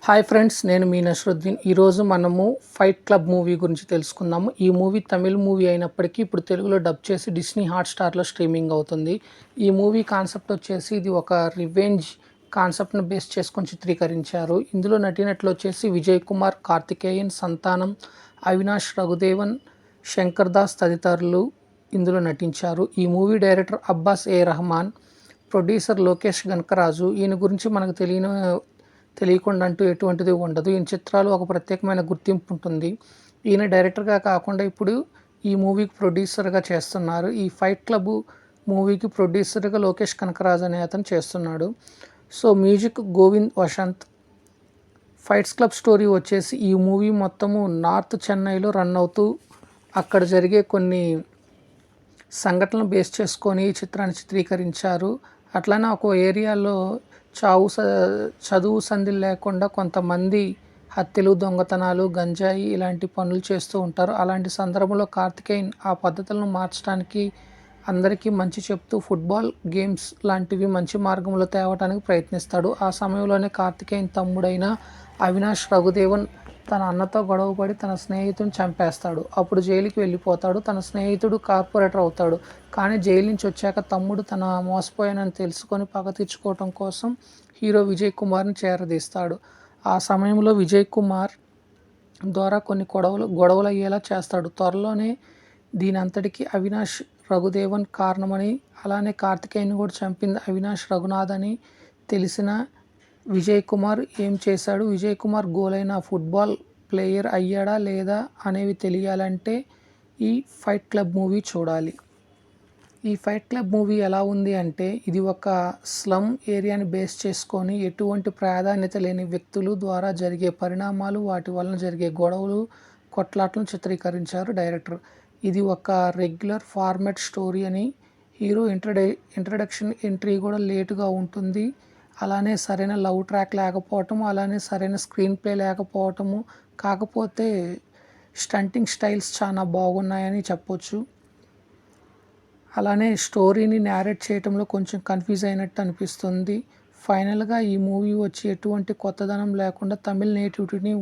Hi friends, నేను మీ నస్రుద్దీన్. ఈరోజు మనము ఫైట్ క్లబ్ మూవీ గురించి తెలుసుకుందాము. ఈ మూవీ తమిళ్ మూవీ అయినప్పటికీ ఇప్పుడు తెలుగులో డబ్ చేసి డిస్నీ హాట్‌స్టార్‌లో స్ట్రీమింగ్ అవుతుంది. ఈ మూవీ కాన్సెప్ట్ వచ్చేసి ఇది ఒక రివెంజ్ కాన్సెప్ట్‌ని బేస్ చేసుకొని చిత్రీకరించారు. ఇందులో నటీనటులు వచ్చేసి విజయ్ కుమార్, కార్తికేయన్, సంతానం, అవినాష్ రఘుదేవన్, శంకర్ దాస్ తదితరులు ఇందులో నటించారు. ఈ మూవీ డైరెక్టర్ అబ్బాస్ ఏ రెహమాన్, ప్రొడ్యూసర్ లోకేష్ గణకరాజు. ఈయన గురించి మనకు తెలియకుండా అంటూ ఎటువంటిది ఉండదు. ఈయన చిత్రాలు ఒక ప్రత్యేకమైన గుర్తింపు ఉంటుంది. ఈయన డైరెక్టర్గా కాకుండా ఇప్పుడు ఈ మూవీకి ప్రొడ్యూసర్గా చేస్తున్నారు. ఈ ఫైట్ క్లబ్ మూవీకి ప్రొడ్యూసర్గా లోకేష్ కనకరాజు అనే అతను చేస్తున్నాడు. So music Govind Vasanth. Fights club story వచ్చేసి ఈ మూవీ మొత్తము నార్త్ చెన్నైలో రన్ అవుతూ అక్కడ జరిగే కొన్ని సంఘటనలు బేస్ చేసుకొని ఈ చిత్రాన్ని చిత్రీకరించారు. అట్లానే ఒక ఏరియాలో చదువు సంధ్యలు లేకుండా కొంతమంది హత్యలు, దొంగతనాలు, గంజాయి ఇలాంటి పనులు చేస్తూ ఉంటారు. అలాంటి సందర్భంలో కార్తికేయన్ ఆ పద్ధతులను మార్చడానికి అందరికీ మంచి చెప్తూ ఫుట్బాల్ గేమ్స్ లాంటివి మంచి మార్గంలో తేవడానికి ప్రయత్నిస్తాడు. ఆ సమయంలోనే కార్తికేయన్ తమ్ముడైన అవినాష్ రఘుదేవన్ తన అన్నతో గొడవపడి తన స్నేహితుడిని చంపేస్తాడు. అప్పుడు జైలుకి వెళ్ళిపోతాడు. తన స్నేహితుడు కార్పొరేటర్ అవుతాడు. కానీ జైలు నుంచి వచ్చాక తమ్ముడు తన మోసపోయానని తెలుసుకొని పగ తీర్చుకోవటం కోసం హీరో విజయ్ కుమార్ని చేరదీస్తాడు. ఆ సమయంలో విజయ్ కుమార్ ద్వారా కొన్ని గొడవలు అయ్యేలా చేస్తాడు. త్వరలోనే దీని అంతటికీ అవినాష్ రఘుదేవన్ కారణమని, అలానే కార్తికేయన్ కూడా చంపింది అవినాష్ రఘునాథ్ అని తెలిసిన విజయ్ కుమార్ ఏం చేశాడు, విజయ్ కుమార్ గోలైన ఫుట్బాల్ ప్లేయర్ అయ్యాడా లేదా అనేవి తెలియాలంటే ఈ ఫైట్ క్లబ్ మూవీ చూడాలి. ఈ ఫైట్ క్లబ్ మూవీ ఎలా ఉంది అంటే ఇది ఒక స్లమ్ ఏరియాని బేస్ చేసుకొని ఎటువంటి ప్రాధాన్యత లేని వ్యక్తులు ద్వారా జరిగే పరిణామాలు, వాటి వలన జరిగే గొడవలు, కొట్లాట్లను చిత్రీకరించారు డైరెక్టర్. ఇది ఒక రెగ్యులర్ ఫార్మాట్ స్టోరీ అని, హీరో ఇంట్రడక్షన్ ఎంట్రీ కూడా లేటుగా ఉంటుంది. అలానే సరైన లవ్ ట్రాక్ లేకపోవటము, అలానే సరైన స్క్రీన్ ప్లే లేకపోవటము, కాకపోతే స్టంటింగ్ స్టైల్స్ చాలా బాగున్నాయని చెప్పొచ్చు. అలానే స్టోరీని నేరేట్ చేయటంలో కొంచెం కన్ఫ్యూజ్ అయినట్టు అనిపిస్తుంది. ఫైనల్గా ఈ మూవీ వచ్చి ఎటువంటి కొత్తదనం లేకుండా తమిళ్ నేటివిటీని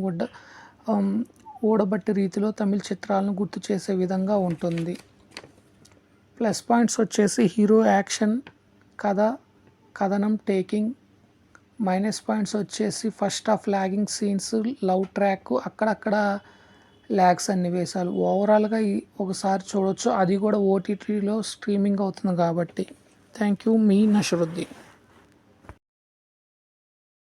ఊడబట్టి రీతిలో తమిళ్ చిత్రాలను గుర్తు చేసే విధంగా ఉంటుంది. ప్లస్ పాయింట్స్ వచ్చేసి హీరో యాక్షన్, కథనం, టేకింగ్. మైనస్ పాయింట్స్ వచ్చేసి first half lagging scenes, love track, అక్కడక్కడ ల్యాగ్స్ సన్నివేశాలు. ఓవరాల్గా ఒకసారి చూడొచ్చు, అది కూడా ఓటీటీలో స్ట్రీమింగ్ అవుతుంది కాబట్టి. Thank you. మీ నస్రుద్దీన్.